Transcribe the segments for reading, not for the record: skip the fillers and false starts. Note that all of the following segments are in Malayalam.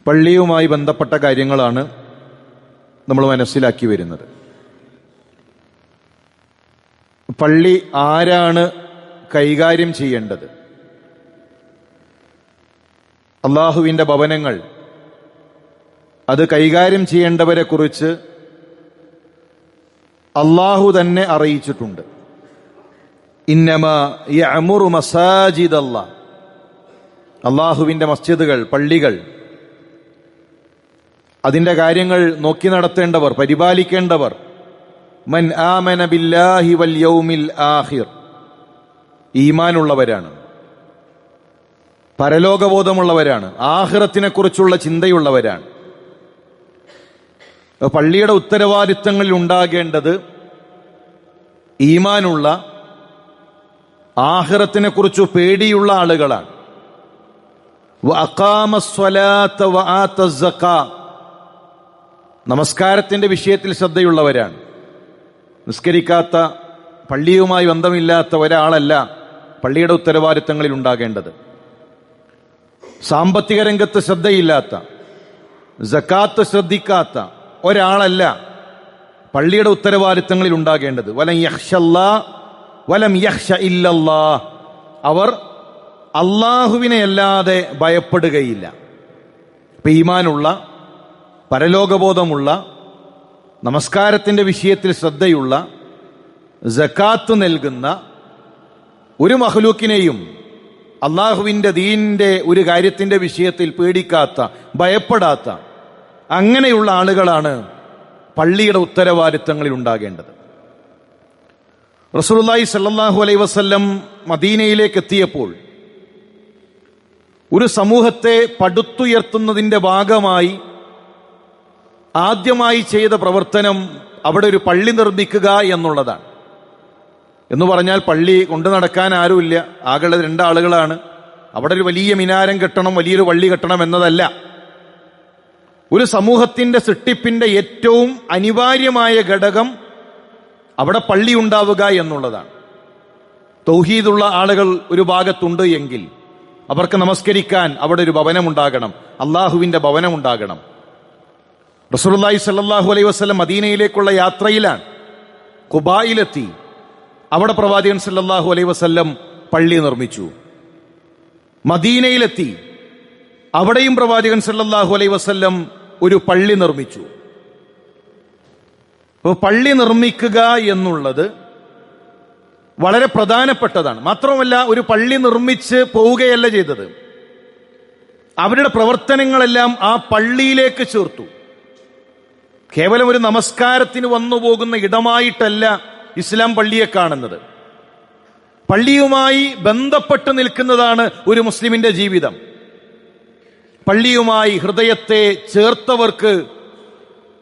പള്ളിയുമായി ബന്ധപ്പെട്ട കാര്യങ്ങളാണ് നമ്മൾ മനസ്സിലാക്കി വരുന്നത്. പള്ളി ആരാണ് കൈകാര്യം ചെയ്യേണ്ടത്? അള്ളാഹുവിൻ്റെ ഭവനങ്ങൾ അത് കൈകാര്യം ചെയ്യേണ്ടവരെ കുറിച്ച് അള്ളാഹു തന്നെ അറിയിച്ചിട്ടുണ്ട്. ഇന്നമാ യഅ്മുറു മസാജിദല്ലാഹ്, അള്ളാഹുവിൻ്റെ മസ്ജിദുകൾ, പള്ളികൾ, അതിൻ്റെ കാര്യങ്ങൾ നോക്കി നടത്തേണ്ടവർ, പരിപാലിക്കേണ്ടവർ മൻ ആമന ബില്ലാഹി വൽ യൗമിൽ ആഖിർ, ഈമാനുള്ളവരാണ്, പരലോകബോധമുള്ളവരാണ്, ആഖിറത്തിനെ കുറിച്ചുള്ള ചിന്തയുള്ളവരാണ്. പള്ളിയുടെ ഉത്തരവാദിത്തങ്ങളിൽ ഉണ്ടാകേണ്ടത് ഈമാനുള്ള, ആഖിറത്തിനെ കുറിച്ച് പേടിയുള്ള ആളുകളാണ്. വഅഖാമസ്സലാത്ത വആതസ്സക്കാ, നമസ്കാരത്തിന്റെ വിഷയത്തിൽ ശ്രദ്ധയുള്ളവരാണ്. നിസ്കരിക്കാത്ത, പള്ളിയുമായി ബന്ധമില്ലാത്ത ഒരാളല്ല പള്ളിയുടെ ഉത്തരവാദിത്തങ്ങളിൽ ഉണ്ടാകേണ്ടത്. സാമ്പത്തിക രംഗത്ത് ശ്രദ്ധയില്ലാത്ത, സക്കാത്ത് ശ്രദ്ധിക്കാത്ത ഒരാളല്ല പള്ളിയുടെ ഉത്തരവാദിത്തങ്ങളിൽ ഉണ്ടാകേണ്ടത്. വലം യഖ്ശല്ലാഹ് വലം യഖ്ശ ഇല്ലല്ലാഹ്, അവർ അള്ളാഹുവിനെ അല്ലാതെ ഭയപ്പെടുകയില്ല. ഇപ്പം ഈമാനുള്ള, പരലോകബോധമുള്ള, നമസ്കാരത്തിന്റെ വിഷയത്തിൽ ശ്രദ്ധയുള്ള, സക്കാത്ത് നൽകുന്ന ഒരു മഖ്ലൂക്കിനെയും അള്ളാഹുവിൻ്റെ ദീനിന്റെ ഒരു കാര്യത്തിന്റെ വിഷയത്തിൽ പേടിക്കാത്ത, ഭയപ്പെടാത്ത അങ്ങനെയുള്ള ആളുകളാണ് പള്ളിയുടെ ഉത്തരവാദിത്തങ്ങളിൽ ഉണ്ടാകേണ്ടത്. റസൂലുള്ളാഹി സ്വല്ലല്ലാഹു അലൈഹി വസല്ലം മദീനയിലേക്ക് എത്തിയപ്പോൾ ഒരു സമൂഹത്തെ പടുത്തുയർത്തുന്നതിന്റെ ഭാഗമായി ആദ്യമായി ചെയ്ത പ്രവർത്തനം അവിടെ ഒരു പള്ളി നിർമ്മിക്കുക എന്നുള്ളതാണ്. എന്ന് പറഞ്ഞാൽ പള്ളി കൊണ്ടു നടക്കാൻ ആരുമില്ല, ആകെ രണ്ടാളുകളാണ്, അവിടെ ഒരു വലിയ മിനാരം കെട്ടണം, വലിയൊരു പള്ളി കെട്ടണം എന്നതല്ല. ഒരു സമൂഹത്തിന്റെ സൃഷ്ടിപ്പിന്റെ ഏറ്റവും അനിവാര്യമായ ഘടകം അവിടെ പള്ളി ഉണ്ടാവുക എന്നുള്ളതാണ്. തൗഹീദുള്ള ആളുകൾ ഒരു ഭാഗത്തുണ്ട് എങ്കിൽ അവർക്ക് നമസ്കരിക്കാൻ അവിടെ ഒരു ഭവനമുണ്ടാകണം, അള്ളാഹുവിന്റെ ഭവനമുണ്ടാകണം. റസൂലുള്ളാഹി സ്വല്ലല്ലാഹു അലൈഹി വസല്ലം മദീനയിലേക്കുള്ള യാത്രയിലാണ്, ഖുബായിലെത്തി. അവിടെ പ്രവാചകൻ സ്വല്ലല്ലാഹു അലൈഹി വസല്ലം പള്ളി നിർമ്മിച്ചു. മദീനയിലെത്തി, അവിടെയും പ്രവാചകൻ സ്വല്ലല്ലാഹു അലൈഹി വസല്ലം ഒരു പള്ളി നിർമ്മിച്ചു. അപ്പോൾ പള്ളി നിർമ്മിക്കുക എന്നുള്ളത് വളരെ പ്രധാനപ്പെട്ടതാണ്. മാത്രമല്ല, ഒരു പള്ളി നിർമ്മിച്ച് പോവുകയല്ല ചെയ്തത്, അവരുടെ പ്രവർത്തനങ്ങളെല്ലാം ആ പള്ളിയിലേക്ക് ചേർത്തു. കേവലം ഒരു നമസ്കാരത്തിന് വന്നു പോകുന്ന ഇടമായിട്ടല്ല ഇസ്ലാം പള്ളിയെ കാണുന്നത്. പള്ളിയുമായി ബന്ധപ്പെട്ട് നിൽക്കുന്നതാണ് ഒരു മുസ്ലിമിന്റെ ജീവിതം. പള്ളിയുമായി ഹൃദയത്തെ ചേർത്തവർക്ക്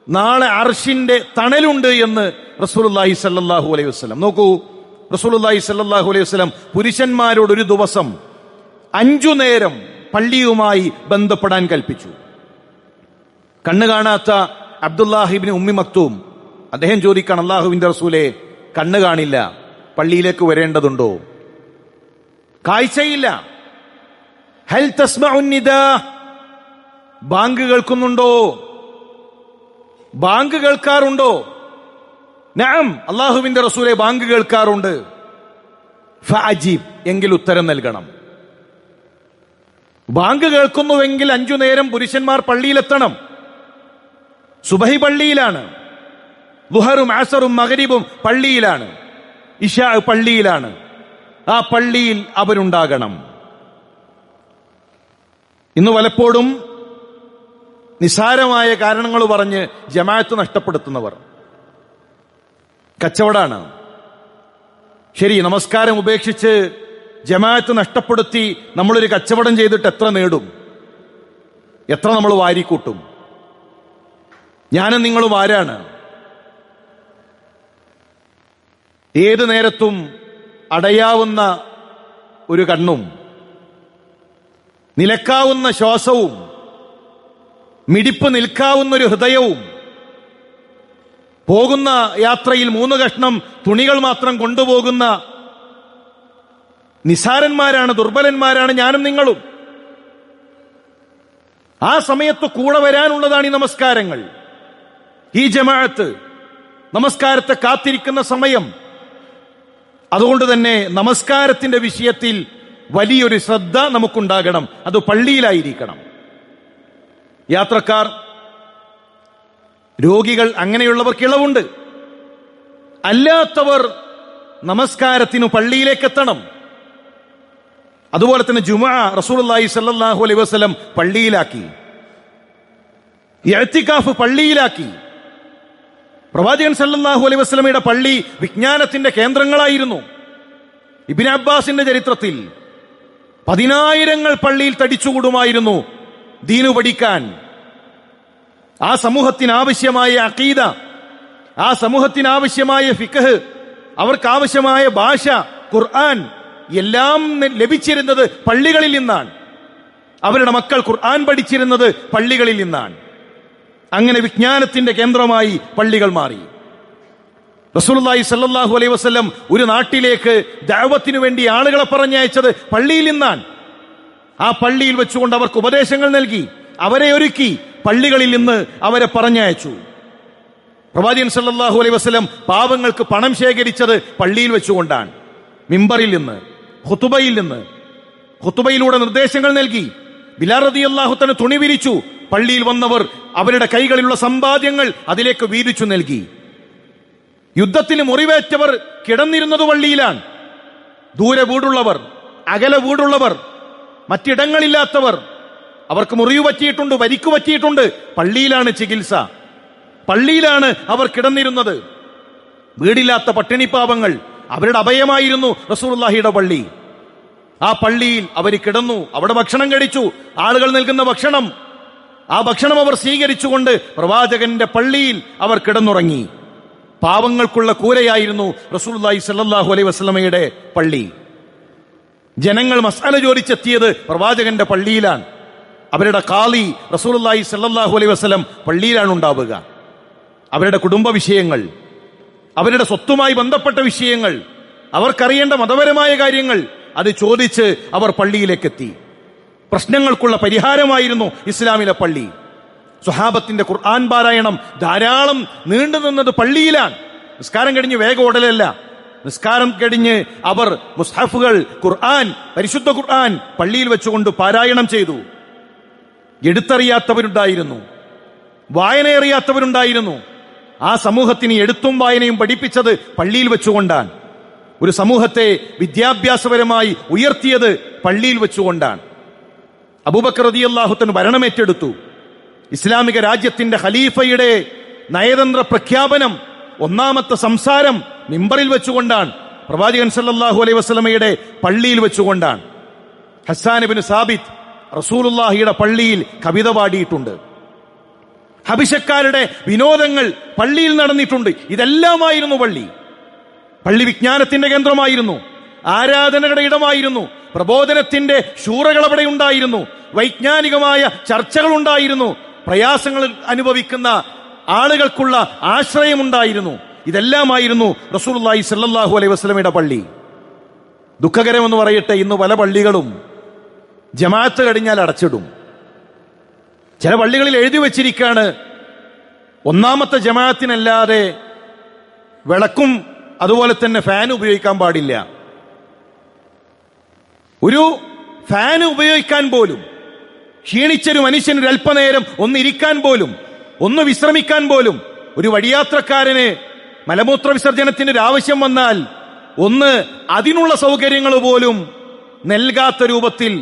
നാളെ അർശിന്റെ തണലുണ്ട് എന്ന് റസൂലുള്ളാഹി സ്വല്ലല്ലാഹു അലൈഹി വസല്ലം. നോക്കൂ, റസൂലുള്ളാഹി സ്വല്ലല്ലാഹു അലൈഹി വസല്ലം പുരുഷന്മാരോട് ഒരു ദിവസം 5 നേരം പള്ളിയുമായി ബന്ധപ്പെടാൻ കൽപ്പിച്ചു. കണ്ണ് കാണാത്ത അബ്ദുല്ലാഹി ഇബ്നു ഉമ്മി മക്തൂം, അദ്ദേഹം ചോദിക്കാണ്, അല്ലാഹുവിന്റെ റസൂലേ, കണ്ണ് കാണില്ല, പള്ളിയിലേക്ക് വരേണ്ടതുണ്ടോ? കാഴ്ചയില്ല, ഹൽ തസ്മഉൻ നിദാ, ബാങ്ക് കേൾക്കുന്നുണ്ടോ? ബാങ്ക് കേൾക്കാറുണ്ടോ? നഅം, അല്ലാഹുവിന്റെ റസൂലേ, ബാങ്ക് കേൾക്കാറുണ്ട്. ഫഅജീബ്, എങ്കിൽ ഉത്തരം നൽകണം. ബാങ്ക് കേൾക്കുന്നുവെങ്കിൽ 5 നേരം പുരുഷന്മാർ പള്ളിയിലെത്തണം. സുബഹി പള്ളിയിലാണ്, ളുഹറും അസറും മഗ്രിബും പള്ളിയിലാണ്, ഇശാ പള്ളിയിലാണ്. ആ പള്ളിയിൽ അവരുണ്ടാകണം. ഇന്ന് പലപ്പോഴും നിസാരമായ കാരണങ്ങൾ പറഞ്ഞ് ജമാഅത്ത് നഷ്ടപ്പെടുത്തുന്നവർ, കച്ചവടാണ്. ശരി, നമസ്കാരം ഉപേക്ഷിച്ച് ജമാഅത്ത് നഷ്ടപ്പെടുത്തി നമ്മളൊരു കച്ചവടം ചെയ്തിട്ട് എത്ര നേടും? എത്ര നമ്മൾ വാരിക്കൂട്ടും? ഞാനും നിങ്ങളും ആരാണ്? ഏത് നേരത്തും അടയാവുന്ന ഒരു കണ്ണും, നിലക്കാവുന്ന ശ്വാസവും, മിടിപ്പ് നിൽക്കാവുന്ന ഒരു ഹൃദയവും, പോകുന്ന യാത്രയിൽ 3 കഷ്ണം തുണികൾ മാത്രം കൊണ്ടുപോകുന്ന നിസാരന്മാരാണ്, ദുർബലന്മാരാണ് ഞാനും നിങ്ങളും. ആ സമയത്ത് കൂടെ വരാനുള്ളതാണ് ഈ നമസ്കാരങ്ങൾ. ഈ ജമാഅത്ത് നമസ്കാരത്തെ കാത്തിരിക്കുന്ന സമയം. അതുകൊണ്ട് തന്നെ നമസ്കാരത്തിന്റെ വിഷയത്തിൽ വലിയൊരു ശ്രദ്ധ നമുക്കുണ്ടാകണം. അത് പള്ളിയിലായിരിക്കണം. യാത്രക്കാർ, രോഗികൾ, അങ്ങനെയുള്ളവർക്ക് ഇളവുണ്ട്. അല്ലാത്തവർ നമസ്കാരത്തിനു പള്ളിയിലേക്ക് എത്തണം. അതുപോലെ തന്നെ ജുമുഅ റസൂലുള്ളാഹി സ്വല്ലല്ലാഹു അലൈഹി വസല്ലം പള്ളിയിലാക്കി. ഇഅ്തികാഫ് പള്ളിയിലാക്കി. പ്രവാചകൻ സല്ലല്ലാഹു അലൈഹി വസല്ലമയുടെ പള്ളി വിജ്ഞാനത്തിന്റെ കേന്ദ്രങ്ങളായിരുന്നു. ഇബ്നു അബ്ബാസിന്റെ ചരിത്രത്തിൽ 10,000 പള്ളിയിൽ തടിച്ചുകൂടുമായിരുന്നു ദീനു പഠിക്കാൻ. ആ സമൂഹത്തിനാവശ്യമായ അഖീദ, ആ സമൂഹത്തിനാവശ്യമായ ഫിഖ്ഹ്, അവർക്കാവശ്യമായ ഭാഷ, ഖുർആൻ എല്ലാം ലഭിച്ചിരുന്നത് പള്ളികളിൽ നിന്നാണ്. അവരുടെ മക്കൾ ഖുർആൻ പഠിച്ചിരുന്നത് പള്ളികളിൽ നിന്നാണ്. അങ്ങനെ വിജ്ഞാനത്തിന്റെ കേന്ദ്രമായി പള്ളികൾ മാറി. റസൂലുള്ളാഹി സ്വല്ലല്ലാഹു അലൈഹി വസല്ലം ഒരു നാട്ടിലേക്ക് ദഅവത്തിനു വേണ്ടി ആളുകളെ പറഞ്ഞയച്ചത് പള്ളിയിൽ നിന്നാണ്. ആ പള്ളിയിൽ വെച്ചുകൊണ്ട് അവർക്ക് ഉപദേശങ്ങൾ നൽകി, അവരെ ഒരുക്കി, പള്ളികളിൽ നിന്ന് അവരെ പറഞ്ഞയച്ചു. പ്രവാചകൻ സല്ലല്ലാഹു അലൈഹി വസല്ലം പാവങ്ങൾക്ക് പണം ശേഖരിച്ചത് പള്ളിയിൽ വെച്ചുകൊണ്ടാണ്. മിമ്പറിൽ നിന്ന്, ഖുതുബയിൽ നിന്ന്, ഖുതുബയിലൂടെ നിർദ്ദേശങ്ങൾ നൽകി. ബിലാൽ റളിയല്ലാഹു തആല തുണി വിരിച്ചു. പള്ളിയിൽ വന്നവർ അവരുടെ കൈകളിലുള്ള സമ്പാദ്യങ്ങൾ അതിലേക്ക് വീതിച്ചു നൽകി. യുദ്ധത്തിന് മുറിവേറ്റവർ കിടന്നിരുന്നത് പള്ളിയിലാണ്. ദൂരെ വീടുള്ളവർ, അകലെ വീടുള്ളവർ, മറ്റിടങ്ങളില്ലാത്തവർ, അവർക്ക് മുറിവ് പറ്റിയിട്ടുണ്ട്, പരിക്ക് പറ്റിയിട്ടുണ്ട്, പള്ളിയിലാണ് ചികിത്സ. പള്ളിയിലാണ് അവർ കിടന്നിരുന്നത്. വീടില്ലാത്ത പട്ടിണിപ്പാവങ്ങൾ, അവരുടെ അഭയമായിരുന്നു റസൂലുള്ളാഹിയുടെ പള്ളി. ആ പള്ളിയിൽ അവർ കിടന്നു, അവിടെ ഭക്ഷണം കഴിച്ചു. ആളുകൾ നൽകുന്ന ഭക്ഷണം, ആ ഭക്ഷണം അവർ സ്വീകരിച്ചുകൊണ്ട് പ്രവാചകന്റെ പള്ളിയിൽ അവർ കിടന്നുറങ്ങി. പാവങ്ങൾക്കുള്ള കൂരയായിരുന്നു റസൂലുള്ളാഹി സ്വല്ലല്ലാഹു അലൈഹി വസല്ലമയുടെ പള്ളി. ജനങ്ങൾ മസ്അല ചോദിച്ചെത്തിയത് പ്രവാചകന്റെ പള്ളിയിലാണ്. അവരുടെ ഖാളി റസൂലുള്ളാഹി സ്വല്ലല്ലാഹു അലൈഹി വസല്ലം പള്ളിയിലാണ് ഉണ്ടാവുക. അവരുടെ കുടുംബ വിഷയങ്ങൾ, അവരുടെ സ്വത്തുമായി ബന്ധപ്പെട്ട വിഷയങ്ങൾ, അവർക്കറിയേണ്ട മതപരമായ കാര്യങ്ങൾ, അത് ചോദിച്ച് അവർ പള്ളിയിലേക്കെത്തി. പ്രശ്നങ്ങൾക്കുള്ള പരിഹാരമായിരുന്നു ഇസ്ലാമിലെ പള്ളി. സ്വഹാബത്തിന്റെ ഖുർആൻ പാരായണം ധാരാളം നീണ്ടുനിന്നത് പള്ളിയിലാണ്. നിസ്കാരം കഴിഞ്ഞ് വേഗം ഓടലല്ല. നിസ്കാരം കഴിഞ്ഞ് അവർ മുസ്ഹഫുകൾ, ഖുർആൻ, പരിശുദ്ധ ഖുർആൻ പള്ളിയിൽ വെച്ചുകൊണ്ട് പാരായണം ചെയ്തു. എടുത്തറിയാത്തവരുണ്ടായിരുന്നു, വായനയറിയാത്തവരുണ്ടായിരുന്നു. ആ സമൂഹത്തിന് എഴുത്തും വായനയും പഠിപ്പിച്ചത് പള്ളിയിൽ വെച്ചുകൊണ്ടാണ്. ഒരു സമൂഹത്തെ വിദ്യാഭ്യാസപരമായി ഉയർത്തിയത് പള്ളിയിൽ വെച്ചുകൊണ്ടാണ്. അബൂബക്കർ റളിയല്ലാഹു അൻഹു ഭരണമേറ്റെടുത്തു. ഇസ്ലാമിക രാജ്യത്തിന്റെ ഖലീഫയുടെ നയതന്ത്ര പ്രഖ്യാപനം, ഒന്നാമത്തെ സംസാരം മിമ്പറിൽ വെച്ചുകൊണ്ടാണ്. പ്രവാചകൻ സല്ലല്ലാഹു അലൈഹി വസല്ലമയുടെ പള്ളിയിൽ വെച്ചുകൊണ്ടാണ്. ഹസ്സാൻ ഇബ്നു സാബിത്ത് റസൂലുള്ളാഹിയുടെ പള്ളിയിൽ കവിത പാടിയിട്ടുണ്ട്. ഹബിശക്കാരുടെ വിനോദങ്ങൾ പള്ളിയിൽ നടന്നിട്ടുണ്ട്. ഇതെല്ലാമായിരുന്നു പള്ളി. പള്ളി വിജ്ഞാനത്തിന്റെ കേന്ദ്രമായിരുന്നു, ആരാധനകളുടെ ഇടമായിരുന്നു, പ്രബോധനത്തിന്റെ ശൂറകൾ അവിടെ ഉണ്ടായിരുന്നു, വൈജ്ഞാനികമായ ചർച്ചകൾ ഉണ്ടായിരുന്നു, പ്രയാസങ്ങൾ അനുഭവിക്കുന്ന ആളുകൾക്കുള്ള ആശ്രയമുണ്ടായിരുന്നു. ഇതെല്ലാമായിരുന്നു റസൂലുള്ളാഹി സ്വല്ലല്ലാഹു അലൈഹി വസല്ലമയുടെ പള്ളി. ദുഃഖകരമെന്ന് പറയട്ടെ, ഇന്ന് പല പള്ളികളും ജമാഅത്ത് കഴിഞ്ഞാൽ അടച്ചിടും. ചില പള്ളികളിൽ എഴുതി വച്ചിരിക്കുകയാണ്, ഒന്നാമത്തെ ജമാഅത്തിനല്ലാതെ വിളക്കും അതുപോലെ തന്നെ ഫാൻ ഉപയോഗിക്കാൻ പാടില്ല. ഒരു ഫാൻ ഉപയോഗിക്കാൻ പോലും, ക്ഷീണിച്ചൊരു മനുഷ്യന് ഒരല്പനേരം ഒന്നിരിക്കാൻ പോലും, ഒന്ന് വിശ്രമിക്കാൻ പോലും, ഒരു വഴിയാത്രക്കാരന് മലമൂത്ര വിസർജനത്തിന് ഒരു ആവശ്യം വന്നാൽ ഒന്ന് അതിനുള്ള സൗകര്യങ്ങൾ പോലും നൽകാത്ത രൂപത്തിൽ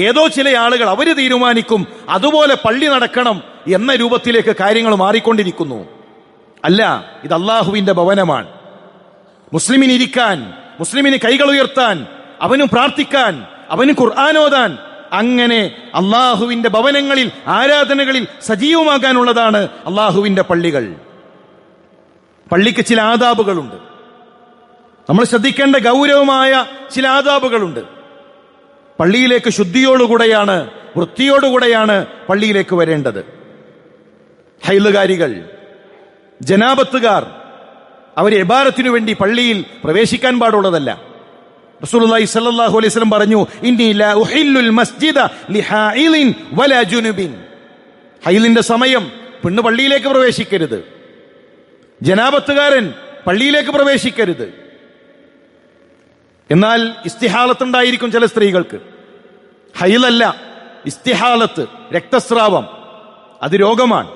ഏതോ ചില ആളുകൾ അവര് തീരുമാനിക്കും അതുപോലെ പള്ളി നടക്കണം എന്ന രൂപത്തിലേക്ക് കാര്യങ്ങൾ മാറിക്കൊണ്ടിരിക്കുന്നു. അല്ല, ഇത് അള്ളാഹുവിന്റെ ഭവനമാണ്. മുസ്ലിമിന് ഇരിക്കാൻ, മുസ്ലിമിന് കൈകൾ ഉയർത്താൻ, അവനും പ്രാർത്ഥിക്കാൻ, അവന് ഖുർആൻ ഓതാൻ, അങ്ങനെ അള്ളാഹുവിന്റെ ഭവനങ്ങളിൽ, ആരാധനകളിൽ സജീവമാകാനുള്ളതാണ് അള്ളാഹുവിന്റെ പള്ളികൾ. പള്ളിക്ക് ചില ആദാബുകളുണ്ട്. നമ്മൾ ശ്രദ്ധിക്കേണ്ട ഗൗരവമായ ചില ആദാബുകളുണ്ട്. പള്ളിയിലേക്ക് ശുദ്ധിയോടുകൂടെയാണ്, വൃത്തിയോടുകൂടെയാണ് പള്ളിയിലേക്ക് വരേണ്ടത്. ഹൈലുകാരികൾ, ജനാബത്തുകാർ, അവർ ഇബാദത്തിനു വേണ്ടി പള്ളിയിൽ പ്രവേശിക്കാൻ പാടുള്ളതല്ല. റസൂലുള്ളാഹി സ്വല്ലല്ലാഹു അലൈഹി വസല്ലം പറഞ്ഞു, ഇന്നി ലാ ഉഹില്ലുൽ മസ്ജിദ ലിഹായിലിൻ വലാ ജുനുബിൻ. ഹൈലിന്റെ സമയം പെണ്ണ് പള്ളിയിലേക്ക് പ്രവേശിക്കരുത്. ജനാപത്തുകാരൻ പള്ളിയിലേക്ക് പ്രവേശിക്കരുത്. എന്നാൽ ഇസ്തിഹാലത്തുണ്ടായിരിക്കും ചില സ്ത്രീകൾക്ക്. ഹൈലല്ല, ഇസ്തിഹാലത്ത്, രക്തസ്രാവം, അത് രോഗമാണ്.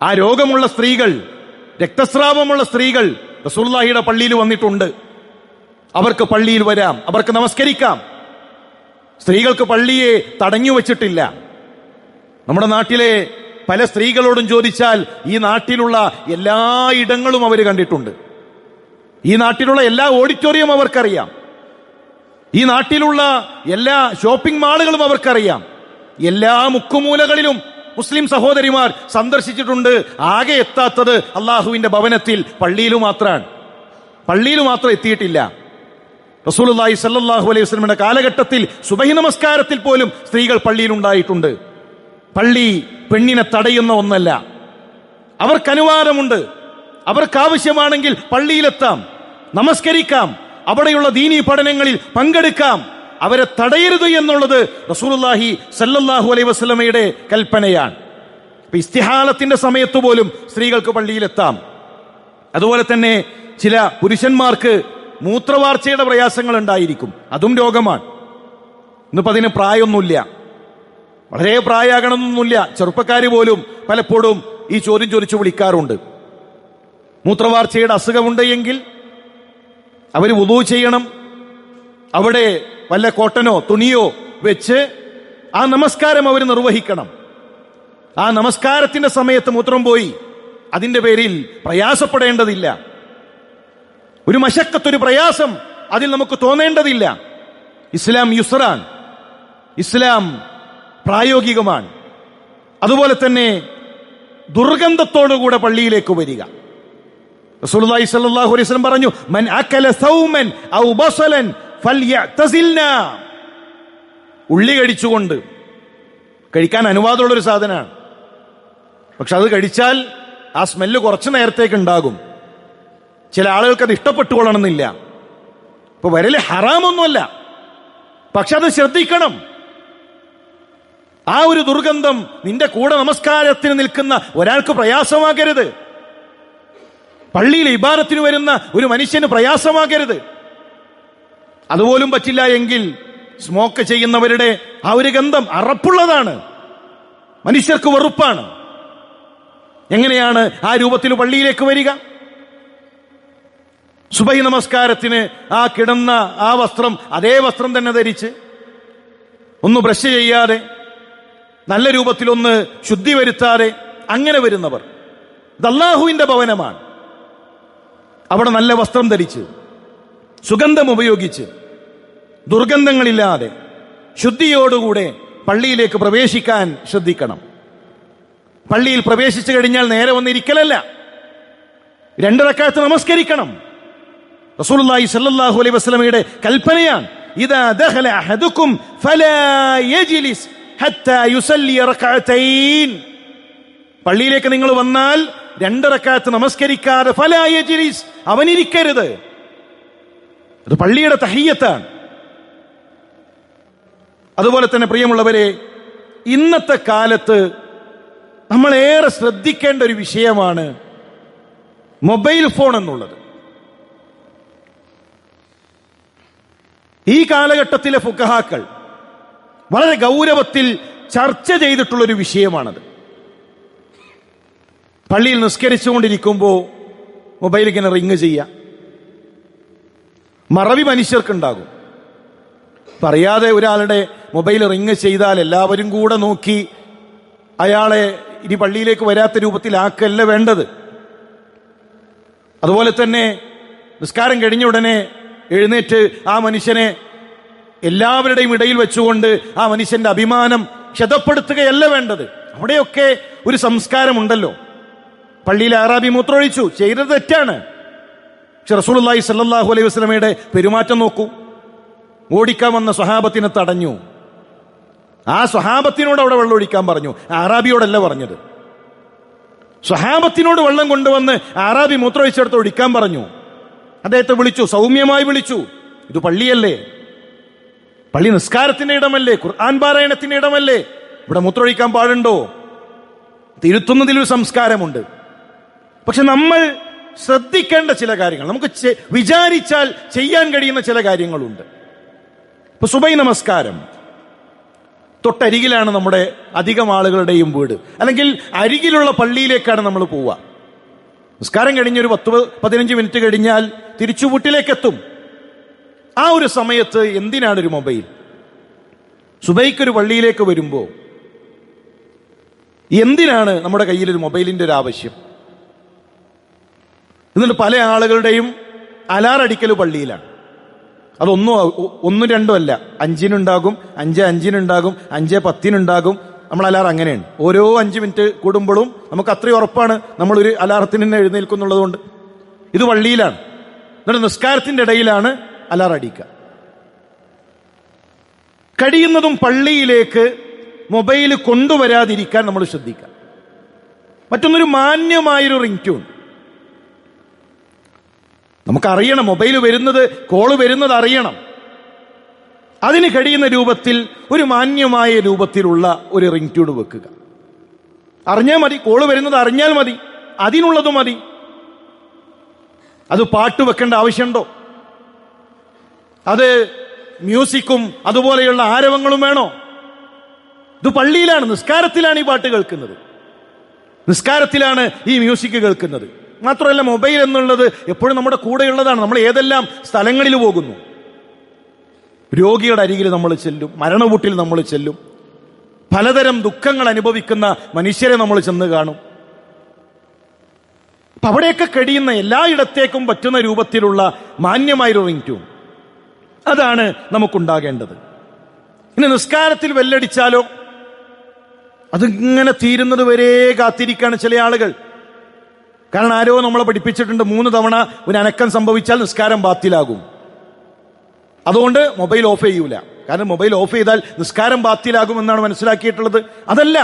ആ രോഗമുള്ള സ്ത്രീകൾ, രക്തസ്രാവമുള്ള സ്ത്രീകൾ റസൂലുള്ളാഹിയുടെ പള്ളിയിൽ വന്നിട്ടുണ്ട്. അവർക്ക് പള്ളിയിൽ വരാം, അവർക്ക് നമസ്കരിക്കാം. സ്ത്രീകൾക്ക് പള്ളിയെ തടഞ്ഞു വച്ചിട്ടില്ല. നമ്മുടെ നാട്ടിലെ പല സ്ത്രീകളോടും ചോദിച്ചാൽ ഈ നാട്ടിലുള്ള എല്ലാ ഇടങ്ങളും അവർ കണ്ടിട്ടുണ്ട്. ഈ നാട്ടിലുള്ള എല്ലാ ഓഡിറ്റോറിയം അവർക്കറിയാം. ഈ നാട്ടിലുള്ള എല്ലാ ഷോപ്പിംഗ് മാളുകളും അവർക്കറിയാം. എല്ലാ മുക്കുമൂലകളിലും മുസ്ലിം സഹോദരിമാർ സന്ദർശിച്ചിട്ടുണ്ട്. ആകെ എത്താത്തത് അള്ളാഹുവിന്റെ ഭവനത്തിൽ പള്ളിയിൽ മാത്രമാണ്. പള്ളിയിൽ മാത്രം എത്തിയിട്ടില്ല. റസൂലുള്ളാഹി സ്വല്ലല്ലാഹു അലൈഹി വസല്ലമയുടെ കാലഘട്ടത്തിൽ സുബഹി നമസ്കാരത്തിൽ പോലും സ്ത്രീകൾ പള്ളിയിൽ ഉണ്ടായിട്ടുണ്ട്. പള്ളി പെണ്ണിനെ തടയുന്ന ഒന്നല്ല. അവർക്ക് അനുവാദമുണ്ട്. അവർക്ക് ആവശ്യമാണെങ്കിൽ പള്ളിയിലെത്താം, നമസ്കരിക്കാം, അവിടെയുള്ള ദീനീ പഠനങ്ങളിൽ പങ്കെടുക്കാം. അവരെ തടയരുത് എന്നുള്ളത് റസൂലുള്ളാഹി സ്വല്ലല്ലാഹു അലൈഹി വസല്ലമയുടെ കൽപ്പനയാണ്. ഇസ്തിഹാലത്തിന്റെ സമയത്ത് പോലും സ്ത്രീകൾക്ക് പള്ളിയിലെത്താം. അതുപോലെ തന്നെ ചില പുരുഷന്മാർക്ക് മൂത്രവാർച്ചയുടെ പ്രയാസങ്ങൾ ഉണ്ടായിരിക്കും. അതും രോഗമാണ്. ഇന്നിപ്പോ അതിന് പ്രായമൊന്നുമില്ല, വളരെ പ്രായമാകണമെന്നൊന്നുമില്ല. ചെറുപ്പക്കാർ പോലും പലപ്പോഴും ഈ ചോദ്യം ചോദിച്ചു വിളിക്കാറുണ്ട്. മൂത്രവാർച്ചയുടെ അസുഖമുണ്ട് എങ്കിൽ അവർ വുളൂ ചെയ്യണം. അവിടെ വല്ല കോട്ടനോ തുണിയോ വെച്ച് ആ നമസ്കാരം അവർ നിർവഹിക്കണം. ആ നമസ്കാരത്തിന്റെ സമയത്ത് മൂത്രം പോയി അതിന്റെ പേരിൽ പ്രയാസപ്പെടേണ്ടതില്ല. ഒരു മശക്കത്തൊരു പ്രയാസം അതിൽ നമുക്ക് തോന്നേണ്ടതില്ല. ഇസ്ലാം യുസ്റാൻ, ഇസ്ലാം പ്രായോഗികമാണ്. അതുപോലെ തന്നെ ദുർഗന്ധത്തോടുകൂടെ പള്ളിയിലേക്ക് വരിക. റസൂലുള്ളാഹി സ്വല്ലല്ലാഹു അലൈഹി വസല്ലം പറഞ്ഞു, മൻ അകല സൗമൻ ഔ ബസലൻ ഫൽയഅ്തസിൽനാ. ഉള്ളി കഴിച്ചുകൊണ്ട് കഴിക്കാൻ അനുവാദമുള്ള ഒരു സാധനമാണ്. പക്ഷെ അത് കഴിച്ചാൽ ആ സ്മെല്ല് കുറച്ചു നേരത്തേക്ക് ഉണ്ടാകും. ചില ആളുകൾക്ക് അത് ഇഷ്ടപ്പെട്ടുകൊള്ളണമെന്നില്ല. ഇപ്പൊ വരല് ഹറാമൊന്നുമല്ല, പക്ഷെ അത് ശ്രദ്ധിക്കണം. ആ ഒരു ദുർഗന്ധം നിന്റെ കൂടെ നമസ്കാരത്തിന് നിൽക്കുന്ന ഒരാൾക്ക് പ്രയാസമാകരുത്. പള്ളിയിൽ ഇബാദത്തിന് വരുന്ന ഒരു മനുഷ്യന് പ്രയാസമാകരുത്. അതുപോലും പറ്റില്ല എങ്കിൽ സ്മോക്ക് ചെയ്യുന്നവരുടെ ആ ഒരു ഗന്ധം അറപ്പുള്ളതാണ്, മനുഷ്യർക്ക് വെറുപ്പാണ്. എങ്ങനെയാണ് ആ രൂപത്തിൽ പള്ളിയിലേക്ക് വരിക? സുബഹി നമസ്കാരത്തിന് ആ കിടന്ന ആ വസ്ത്രം, അതേ വസ്ത്രം തന്നെ ധരിച്ച്, ഒന്ന് ബ്രഷ് ചെയ്യാതെ, നല്ല രൂപത്തിലൊന്ന് ശുദ്ധി വരുത്താതെ അങ്ങനെ വരുന്നവർ, ഇത് അല്ലാഹുവിന്റെ ഭവനമാണ്. അവിടെ നല്ല വസ്ത്രം ധരിച്ച്, സുഗന്ധം ഉപയോഗിച്ച്, ദുർഗന്ധങ്ങളില്ലാതെ ശുദ്ധിയോടുകൂടെ പള്ളിയിലേക്ക് പ്രവേശിക്കാൻ ശ്രദ്ധിക്കണം. പള്ളിയിൽ പ്രവേശിച്ചു കഴിഞ്ഞാൽ നേരെ വന്നിരിക്കലല്ല, 2 റക്അത്ത് നമസ്കരിക്കണം. റസൂലുള്ളാഹി സ്വല്ലല്ലാഹു അലൈഹി വസല്ലമയുടെ കൽപ്പനയാണ്, ഇദാ ദഖല അഹദുക്കും ഫലാ യജ്ലിസ് ഹത്താ യുസല്ലി റക്അതൈൻ. പള്ളിയിലേക്ക് നിങ്ങൾ വന്നാൽ 2 റക്അത്ത് നമസ്കരിക്കാതെ ഫലാ യജ്ലിസ്, അവനിരിക്കരുത്. അത് പള്ളിയുടെ തഹിയ്യത്താണ്. അതുപോലെ തന്നെ പ്രിയമുള്ളവരെ, ഇന്നത്തെ കാലത്ത് നമ്മളേറെ ശ്രദ്ധിക്കേണ്ട ഒരു വിഷയമാണ് മൊബൈൽ ഫോൺ എന്നുള്ളത്. ഈ കാലഘട്ടത്തിലെ ഫുഖഹാക്കൾ വളരെ ഗൗരവത്തിൽ ചർച്ച ചെയ്തിട്ടുള്ളൊരു വിഷയമാണത്. പള്ളിയിൽ നിസ്കരിച്ചുകൊണ്ടിരിക്കുമ്പോൾ മൊബൈൽ ഇങ്ങനെ റിങ് ചെയ്യുക, മറവി മനുഷ്യർക്കുണ്ടാകും. പറയാതെ ഒരാളുടെ മൊബൈൽ റിങ് ചെയ്താൽ എല്ലാവരും കൂടെ നോക്കി അയാളെ ഇനി പള്ളിയിലേക്ക് വരാത്ത രൂപത്തിലാക്കല്ല വേണ്ടത്. അതുപോലെ തന്നെ നിസ്കാരം കഴിഞ്ഞ ഉടനെ എഴുന്നേറ്റ് ആ മനുഷ്യനെ എല്ലാവരുടെയും ഇടയിൽ വെച്ചുകൊണ്ട് ആ മനുഷ്യന്റെ അഭിമാനം ക്ഷതപ്പെടുത്തുകയല്ല വേണ്ടത്. അവിടെയൊക്കെ ഒരു സംസ്കാരമുണ്ടല്ലോ. പള്ളിയിൽ അറാബി മൂത്രമൊഴിച്ചു, ചെയ്തത് തെറ്റാണ്. പക്ഷെ റസൂലുള്ളാഹി സ്വല്ലല്ലാഹു അലൈഹി വസല്ലമയുടെ പെരുമാറ്റം നോക്കൂ. ഓടിക്കാൻ വന്ന സ്വഹാബത്തിനെ തടഞ്ഞു. ആ സ്വഹാബത്തിനോട് അവിടെ വെള്ളം ഒഴിക്കാൻ പറഞ്ഞു, അറാബിയോടല്ല പറഞ്ഞത്. സ്വഹാബത്തിനോട് വെള്ളം കൊണ്ടുവന്ന് അറാബി മൂത്രമൊഴിച്ചെടുത്ത് ഒഴിക്കാൻ പറഞ്ഞു. അദ്ദേഹത്തെ വിളിച്ചു, സൗമ്യമായി വിളിച്ചു. ഇത് പള്ളിയല്ലേ, പള്ളി നിസ്കാരത്തിന്റെ ഇടമല്ലേ, ഖുർആൻ പാരായണത്തിന്റെ ഇടമല്ലേ, ഇവിടെ മൂത്രമൊഴിക്കാൻ പാടുണ്ടോ? തിരുത്തുന്നതിലൊരു സംസ്കാരമുണ്ട്. പക്ഷെ നമ്മൾ ശ്രദ്ധിക്കേണ്ട ചില കാര്യങ്ങൾ, നമുക്ക് വിചാരിച്ചാൽ ചെയ്യാൻ കഴിയുന്ന ചില കാര്യങ്ങളുണ്ട്. ഇപ്പൊ സുബൈ നമസ്കാരം തൊട്ടരികിലാണ് നമ്മുടെ അധികം ആളുകളുടെയും വീട്, അല്ലെങ്കിൽ അരികിലുള്ള പള്ളിയിലേക്കാണ് നമ്മൾ പോവുക. നിസ്കാരം കഴിഞ്ഞൊരു 10-15 മിനിറ്റ് കഴിഞ്ഞാൽ തിരിച്ചു വീട്ടിലേക്ക് എത്തും. ആ ഒരു സമയത്ത് എന്തിനാണ് ഒരു മൊബൈൽ? സുബൈക്കൊരു പള്ളിയിലേക്ക് വരുമ്പോൾ എന്തിനാണ് നമ്മുടെ കയ്യിൽ ഒരു മൊബൈലിന്റെ ഒരു ആവശ്യം? എന്നിട്ട് പല ആളുകളുടെയും അലാറടിക്കൽ പള്ളിയിലാണ്. ഒന്നും രണ്ടും അല്ല, 5-നുണ്ടാകും, 5:05-നുണ്ടാകും, 5:10-നുണ്ടാകും. നമ്മൾ അലാറം അങ്ങനെയാണ്. ഓരോ 5 മിനിറ്റ് കൂടുമ്പോഴും നമുക്ക് അത്രയും ഉറപ്പാണ് നമ്മളൊരു അലാറത്തിന് തന്നെ എഴുന്നേൽക്കുന്നുള്ളതുകൊണ്ട്. ഇത് പള്ളിയിലാണ്. എന്നിട്ട് നിസ്കാരത്തിന്റെ ഇടയിലാണ് അലാറം അടിക്കുക. കഴിയുന്നതും പള്ളിയിലേക്ക് മൊബൈൽ കൊണ്ടുവരാതിരിക്കാൻ നമ്മൾ ശ്രദ്ധിക്കുക. മറ്റൊന്നൊരു മാന്യമായൊരു റിംഗ് ട്യൂൺ. നമുക്കറിയണം മൊബൈൽ വരുന്നത്, കോള് വരുന്നത് അറിയണം. അതിന് കഴിയുന്ന രൂപത്തിൽ ഒരു മാന്യമായ രൂപത്തിലുള്ള ഒരു റിംഗ് ട്യൂൺ വെക്കുക. അറിഞ്ഞാൽ മതി, കോള് വരുന്നത് അറിഞ്ഞാൽ മതി, അതിനുള്ളത് മതി. അത് പാട്ട് വെക്കേണ്ട ആവശ്യമുണ്ടോ? അത് മ്യൂസിക്കും അതുപോലെയുള്ള ആരവങ്ങളും വേണോ? ഇത് പള്ളിയിലാണ്, നിസ്കാരത്തിലാണ് ഈ പാട്ട് കേൾക്കുന്നത്, നിസ്കാരത്തിലാണ് ഈ മ്യൂസിക് കേൾക്കുന്നത്. മാത്രമല്ല മൊബൈൽ എന്നുള്ളത് എപ്പോഴും നമ്മുടെ കൂടെയുള്ളതാണ്. നമ്മൾ ഏതെല്ലാം സ്ഥലങ്ങളിൽ പോകുന്നു, രോഗിയുടെ അരികിൽ നമ്മൾ ചെല്ലും, മരണവീട്ടിൽ നമ്മൾ ചെല്ലും, പലതരം ദുഃഖങ്ങൾ അനുഭവിക്കുന്ന മനുഷ്യരെ നമ്മൾ ചെന്ന് കാണും. അപ്പൊ അവിടെയൊക്കെ കഴിയുന്ന എല്ലായിടത്തേക്കും പറ്റുന്ന രൂപത്തിലുള്ള മാന്യമായൊരു റിംഗ് ട്യൂൺ, അതാണ് നമുക്കുണ്ടാകേണ്ടത്. ഇനി നിസ്കാരത്തിൽ ബെല്ലടിച്ചാലോ, അതിങ്ങനെ തീരുന്നത് വരെ കാത്തിരിക്കാണ് ചില ആളുകൾ. കാരണം ആരോ നമ്മളെ പഠിപ്പിച്ചിട്ടുണ്ട് 3 തവണ ഒരു അനക്കം സംഭവിച്ചാൽ നിസ്കാരം ബാത്തിലാകും. അതുകൊണ്ട് മൊബൈൽ ഓഫ് ചെയ്യൂല. കാരണം മൊബൈൽ ഓഫ് ചെയ്താൽ നിസ്കാരം ബാത്തിലാകും എന്നാണ് മനസ്സിലാക്കിയിട്ടുള്ളത്. അതല്ല,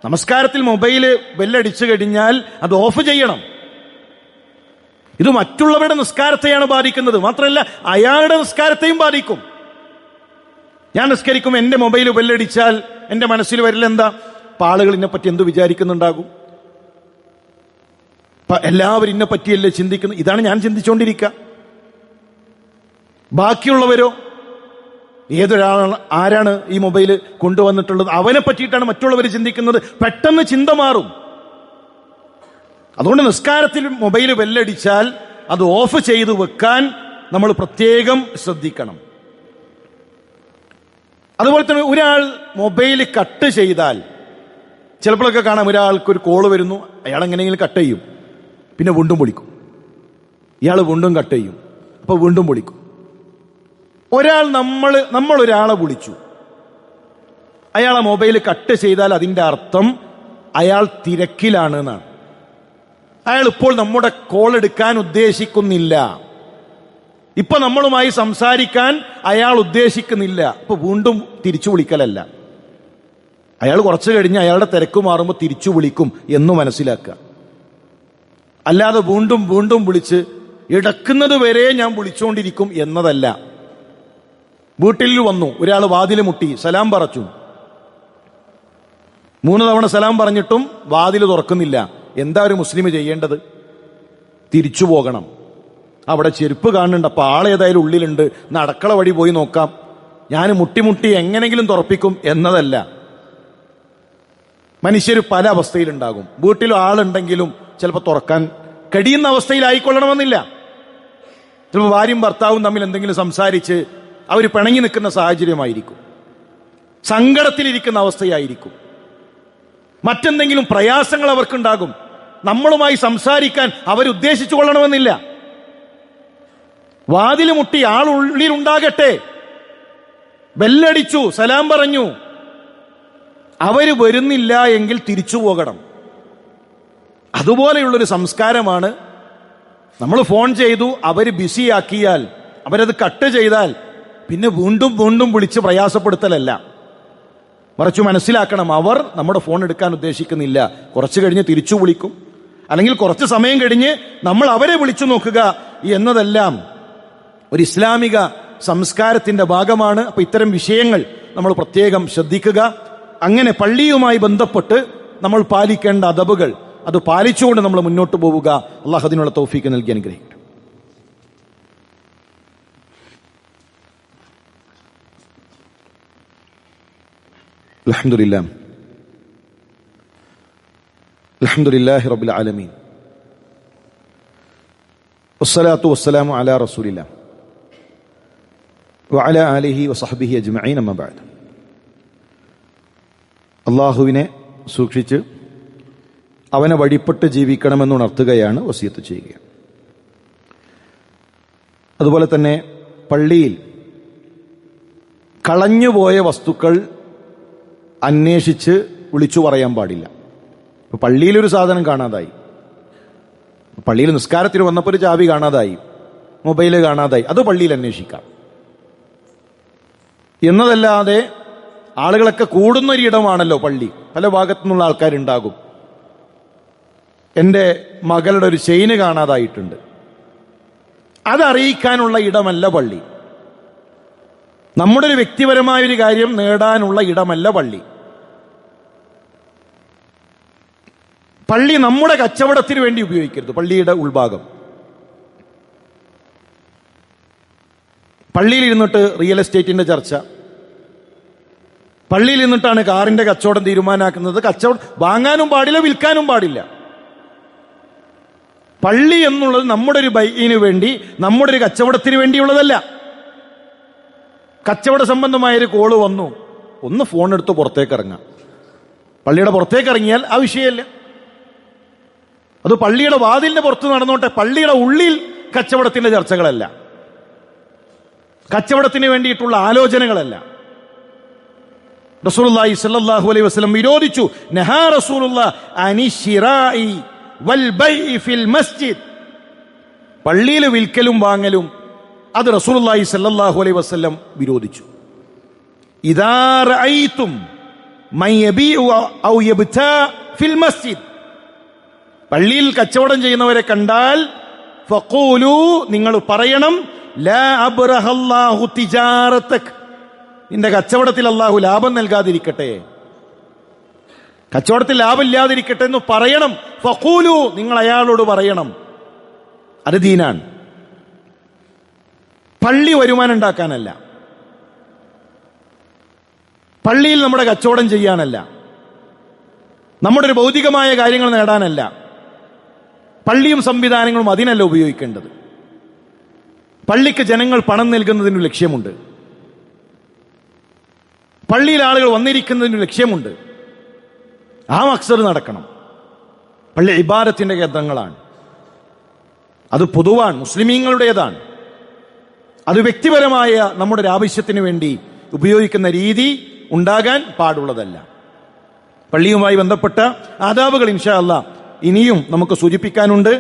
നമസ്കാരത്തിൽ മൊബൈൽ ബെല്ലടിച്ചു കഴിഞ്ഞാൽ അത് ഓഫ് ചെയ്യണം. ഇത് മറ്റുള്ളവരുടെ നിസ്കാരത്തെയാണ് ബാധിക്കുന്നത്. മാത്രമല്ല അയാളുടെ നിസ്കാരത്തെയും ബാധിക്കും. ഞാൻ നിസ്കരിക്കും, എന്റെ മൊബൈൽ ബെല്ലടിച്ചാൽ എന്റെ മനസ്സിൽ വരില്ലെന്താ? ആളുകൾ എന്നെ പറ്റി എന്ത് വിചാരിക്കുന്നുണ്ടാകും? എല്ലാവരും എന്നെ പറ്റിയല്ലേ ചിന്തിക്കുന്നു. ഇതാണ് ഞാൻ ചിന്തിച്ചുകൊണ്ടിരിക്കുക. ബാക്കിയുള്ളവരോ, ആരാണ് ഈ മൊബൈൽ കൊണ്ടുവന്നിട്ടുള്ളത്, അവനെ പറ്റിയിട്ടാണ് മറ്റുള്ളവർ ചിന്തിക്കുന്നത്. പെട്ടെന്ന് ചിന്ത മാറും. അതുകൊണ്ട് നിസ്കാരത്തിൽ മൊബൈൽ ബെല്ലടിച്ചാൽ അത് ഓഫ് ചെയ്ത് വെക്കാൻ നമ്മൾ പ്രത്യേകം ശ്രദ്ധിക്കണം. അതുപോലെ തന്നെ ഒരാൾ മൊബൈൽ കട്ട് ചെയ്താൽ, ചിലപ്പോഴൊക്കെ കാണാം ഒരാൾക്ക് ഒരു കോള് വരുന്നു, അയാൾ എങ്ങനെയെങ്കിലും കട്ട് ചെയ്യും, പിന്നെ വീണ്ടും വിളിക്കും, ഇയാൾ വീണ്ടും കട്ട് ചെയ്യും, അപ്പൊ വീണ്ടും വിളിക്കും. നമ്മൾ ഒരാളെ വിളിച്ചു, അയാളെ മൊബൈൽ കട്ട് ചെയ്താൽ അതിന്റെ അർത്ഥം അയാൾ തിരക്കിലാണ് എന്നാണ്. അയാൾ ഇപ്പോൾ നമ്മുടെ കോൾ എടുക്കാൻ ഉദ്ദേശിക്കുന്നില്ല, ഇപ്പൊ നമ്മളുമായി സംസാരിക്കാൻ അയാൾ ഉദ്ദേശിക്കുന്നില്ല. അപ്പൊ വീണ്ടും തിരിച്ചു വിളിക്കലല്ല, അയാൾ കുറച്ചു കഴിഞ്ഞ് അയാളുടെ തിരക്ക് മാറുമ്പോൾ തിരിച്ചു വിളിക്കും എന്ന് മനസ്സിലാക്കുക. അല്ലാതെ വീണ്ടും വീണ്ടും വിളിച്ച് ഇടക്കുന്നത് വരെ ഞാൻ വിളിച്ചുകൊണ്ടിരിക്കും എന്നതല്ല. വീട്ടിൽ വന്നു ഒരാൾ, വാതിൽ മുട്ടി, സലാം പറഞ്ഞു, 3 തവണ സലാം പറഞ്ഞിട്ടും വാതിൽ തുറക്കുന്നില്ല. എന്താ ഒരു മുസ്ലിം ചെയ്യേണ്ടത്? തിരിച്ചു പോകണം. അവിടെ ചെരുപ്പ് കാണുന്നുണ്ട്, അപ്പൊ ആളേതായാലും ഉള്ളിലുണ്ട്, അടുക്കള വഴി പോയി നോക്കാം, ഞാൻ മുട്ടി എങ്ങനെങ്കിലും തുറപ്പിക്കും എന്നതല്ല. മനുഷ്യർ പല അവസ്ഥയിലുണ്ടാകും. വീട്ടിലും ആളുണ്ടെങ്കിലും ചിലപ്പോൾ തുറക്കാൻ കഴിയുന്ന അവസ്ഥയിലായിക്കൊള്ളണമെന്നില്ല. ചിലപ്പോൾ ഭാര്യയും ഭർത്താവും തമ്മിൽ എന്തെങ്കിലും സംസാരിച്ച് അവർ പിണങ്ങി നിൽക്കുന്ന സാഹചര്യമായിരിക്കും, സങ്കടത്തിലിരിക്കുന്ന അവസ്ഥയായിരിക്കും, മറ്റെന്തെങ്കിലും പ്രയാസങ്ങൾ അവർക്കുണ്ടാകും. നമ്മളുമായി സംസാരിക്കാൻ അവരുദ്ദേശിച്ചു കൊള്ളണമെന്നില്ല. വാതിൽ മുട്ടി, ആളുള്ളിലുണ്ടാകട്ടെ, ബെല്ലടിച്ചു, സലാം പറഞ്ഞു, അവര് വരുന്നില്ല എങ്കിൽ തിരിച്ചു പോകണം. അതുപോലെയുള്ളൊരു സംസ്കാരമാണ്. നമ്മൾ ഫോൺ ചെയ്തു, അവര് ബിസിയാക്കിയാൽ, അവരത് കട്ട് ചെയ്താൽ പിന്നെ വീണ്ടും വീണ്ടും വിളിച്ച് പ്രയാസപ്പെടുത്തലല്ല. മറിച്ച് മനസ്സിലാക്കണം, അവർ നമ്മുടെ ഫോൺ എടുക്കാൻ ഉദ്ദേശിക്കുന്നില്ല, കുറച്ച് കഴിഞ്ഞ് തിരിച്ചു വിളിക്കും, അല്ലെങ്കിൽ കുറച്ച് സമയം കഴിഞ്ഞ് നമ്മൾ അവരെ വിളിച്ചു നോക്കുക എന്നതെല്ലാം ഒരു ഇസ്ലാമിക സംസ്കാരത്തിന്റെ ഭാഗമാണ്. അപ്പൊ ഇത്തരം വിഷയങ്ങൾ നമ്മൾ പ്രത്യേകം ശ്രദ്ധിക്കുക. അങ്ങനെ പള്ളിയുമായി ബന്ധപ്പെട്ട് നമ്മൾ പാലിക്കേണ്ട അദബുകൾ അത് പാലിച്ചുകൊണ്ട് നമ്മൾ മുന്നോട്ട് പോവുക. അള്ളാഹു അതിനുള്ള തൗഫീക്ക് നൽകി അനുഗ്രഹിക്കട്ടെ. അൽഹംദുലില്ലാഹി റബ്ബിൽ ആലമീൻ വസ്സലാത്തു വസ്സലാമു അലാ റസൂലില്ലാഹ് വഅലാ ആലിഹി വസഹ്ബിഹി അജ്മഈൻ അമ്മാ ബഅദ്. അള്ളാഹുവിനെ സൂക്ഷിച്ച് അവനെ വഴിപ്പെട്ട് ജീവിക്കണമെന്ന് ഉണർത്തുകയാണ് വസിയത്ത് ചെയ്യുക. അതുപോലെ തന്നെ പള്ളിയിൽ കളഞ്ഞുപോയ വസ്തുക്കൾ അന്വേഷിച്ച് വിളിച്ചു പറയാൻ പാടില്ല. ഇപ്പൊ പള്ളിയിലൊരു സാധനം കാണാതായി, പള്ളിയിൽ നിസ്കാരത്തിന് വന്നപ്പോൾ ഒരു ചാവി കാണാതായി, മൊബൈല് കാണാതായി, അത് പള്ളിയിൽ അന്വേഷിക്കാം എന്നതല്ലാതെ ആളുകളൊക്കെ കൂടുന്നൊരിടമാണല്ലോ പള്ളി. പല ഭാഗത്തു നിന്നുള്ള ആൾക്കാരുണ്ടാകും. എൻ്റെ മകളുടെ ഒരു ചെയിന് കാണാതായിട്ടുണ്ട്, അതറിയിക്കാനുള്ള ഇടമല്ല പള്ളി. നമ്മുടെ ഒരു വ്യക്തിപരമായൊരു കാര്യം നേടാനുള്ള ഇടമല്ല പള്ളി. പള്ളി നമ്മുടെ കച്ചവടത്തിന് വേണ്ടി ഉപയോഗിക്കരുത്. പള്ളിയുടെ ഉൾഭാഗം പള്ളിയിൽ ഇരുന്നിട്ട് റിയൽ എസ്റ്റേറ്റിന്റെ ചർച്ച, പള്ളിയിൽ നിന്നിട്ടാണ് കാറിന്റെ കച്ചവടം തീരുമാനാക്കുന്നത്. കച്ചവടം വാങ്ങാനും പാടില്ല, വിൽക്കാനും പാടില്ല. പള്ളി എന്നുള്ളത് നമ്മുടെ ഒരു ബൈഇന് വേണ്ടി, നമ്മുടെ ഒരു കച്ചവടത്തിന് വേണ്ടിയുള്ളതല്ല. കച്ചവട സംബന്ധമായൊരു കോള് വന്നു, ഒന്ന് ഫോൺ എടുത്ത് പുറത്തേക്ക് ഇറങ്ങാം. പള്ളിയുടെ പുറത്തേക്ക് ഇറങ്ങിയാൽ ആ വിഷയമല്ല. അത് പള്ളിയുടെ വാതിലിന്റെ പുറത്ത് നടന്നോട്ടെ, പള്ളിയുടെ ഉള്ളിൽ കച്ചവടത്തിന്റെ ചർച്ചകളല്ല, കച്ചവടത്തിന് വേണ്ടിയിട്ടുള്ള ആലോചനകളല്ല. റസൂലുള്ളാഹി സ്വല്ലല്ലാഹു അലൈഹി വസല്ലം വിരോധിച്ചു. നഹാ റസൂലുള്ളാഹി അനി ശിറാഇ വൽ ബൈഇ ഫിൽ മസ്ജിദ്. പള്ളിയിൽ വിൽക്കലും വാങ്ങലും അത് റസൂലുള്ളാഹി സ്വല്ലല്ലാഹു അലൈഹി വസല്ലം വിരോധിച്ചു. ഇദാ റഅയ്തും മൻ യബീഉ ഔ യബ്താ ഫിൽ മസ്ജിദ്, പള്ളിയിൽ കച്ചവടം ചെയ്യുന്നവരെ കണ്ടാൽ ഫഖൂലു, നിങ്ങൾ പറയണം, ലാ അബ്റഹല്ലാഹു തിജാറതക്, നിന്റെ കച്ചവടത്തിൽ അല്ലാഹു ലാഭം നൽകാതിരിക്കട്ടെ, കച്ചവടത്തിൽ ലാഭം ഇല്ലാതിരിക്കട്ടെ എന്ന് പറയണം. ഫഖൂലു, നിങ്ങൾ അയാളോട് പറയണം. അത് ദീനാണ്. പള്ളി വരുമാനം ഉണ്ടാക്കാനല്ല, പള്ളിയിൽ നമ്മുടെ കച്ചവടം ചെയ്യാനല്ല, നമ്മുടെ ഒരു ഭൗതികമായ കാര്യങ്ങൾ നേടാനല്ല. പള്ളിയും സംവിധാനങ്ങളും അതിനല്ല ഉപയോഗിക്കേണ്ടത്. പള്ളിക്ക് ജനങ്ങൾ പണം നൽകുന്നതിന് ലക്ഷ്യമുണ്ട്, പള്ളിയിൽ ആളുകൾ വന്നിരിക്കുന്നതിന് ലക്ഷ്യമുണ്ട്. ആ മക്സദ് നടക്കണം. പള്ളി ഇബാദത്തിന്റെ കേന്ദ്രങ്ങളാണ്, അത് പൊതുവാണ്, മുസ്ലിമീങ്ങളുടേതാണ്. അത് വ്യക്തിപരമായ നമ്മുടെ ഒരു ആവശ്യത്തിന് വേണ്ടി ഉപയോഗിക്കുന്ന രീതി ഉണ്ടാകാൻ പാടുള്ളതല്ല. പള്ളിയുമായി ബന്ധപ്പെട്ട ആദാബുകൾ ഇൻഷാ അല്ലാഹ് ഇനിയും നമുക്ക് സൂചിപ്പിക്കാനുണ്ട്.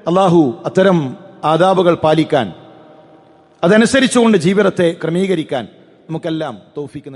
അല്ലാഹു അത്തരം ആദാബുകൾ പാലിക്കാൻ, അതനുസരിച്ചുകൊണ്ട് ജീവിതത്തെ ക്രമീകരിക്കാൻ നമുക്കെല്ലാം തൗഫീക്ക്